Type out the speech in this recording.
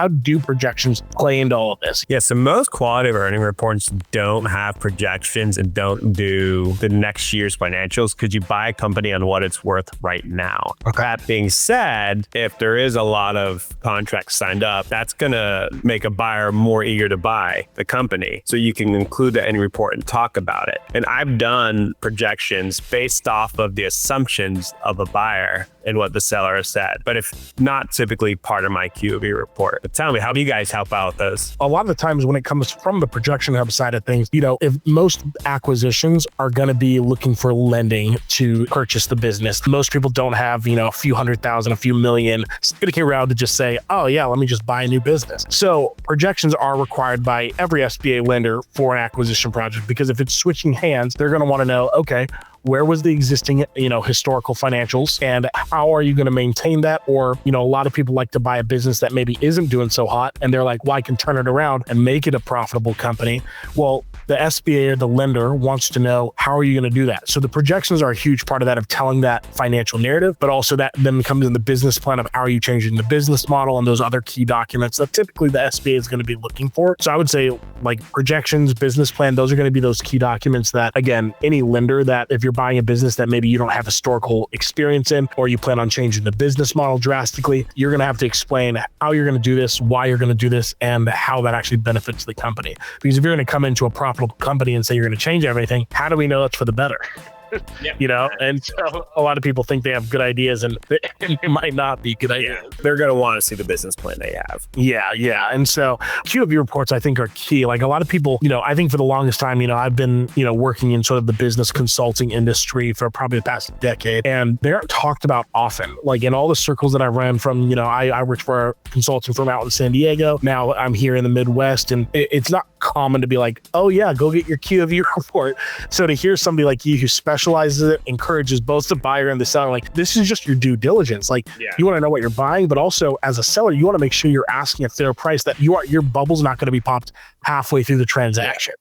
how do projections play into all of this? Yeah, so most qualitative earning reports don't have projections and don't do the next year's financials because you buy a company on what it's worth right now. Okay. That being said, if there is a lot of contracts signed up, that's going to make a buyer more eager to buy the company. So you can include that in your report and talk about it. And I've done projections based off of the assumptions of a buyer and what the seller has said, but if not typically part of my QoE report. But tell me, how do you guys help out with those? A lot of the times when it comes from the ProjectionHub side of things, if most acquisitions are going to be looking for lending to purchase the business, most people don't have, a few $100,000, a few million sticking around to just say, oh yeah, let me just buy a new business. So projections are required by every SBA lender for an acquisition project, because if it's switching hands, they're going to want to know, okay, where was the existing, historical financials, and how are you going to maintain that? Or, a lot of people like to buy a business that maybe isn't doing so hot, and they're like, well, I can turn it around and make it a profitable company. Well, the SBA or the lender wants to know, how are you going to do that? So the projections are a huge part of that, of telling that financial narrative, but also that then comes in the business plan of how are you changing the business model and those other key documents that typically the SBA is going to be looking for. So I would say like projections, business plan, those are going to be those key documents that, again, any lender that if you're buying a business that maybe you don't have historical experience in, or you plan on changing the business model drastically, you're going to have to explain how you're going to do this, why you're going to do this, and how that actually benefits the company. Because if you're going to come into a profitable company and say you're going to change everything, how do we know it's for the better? And so a lot of people think they have good ideas, and it might not be good ideas. They're going to want to see the business plan they have. Yeah. And so QoE reports, I think, are key. Like a lot of people, I think for the longest time, I've been, working in sort of the business consulting industry for probably the past decade, and they're talked about often. Like in all the circles that I ran from, I worked for a consulting firm out in San Diego. Now I'm here in the Midwest, and it's not common to be like, oh yeah, go get your QoE report. So to hear somebody like you who specializes it, encourages both the buyer and the seller, like this is just your due diligence. Like you want to know what you're buying, but also as a seller, you want to make sure you're asking a fair price, that your bubble's not going to be popped halfway through the transaction.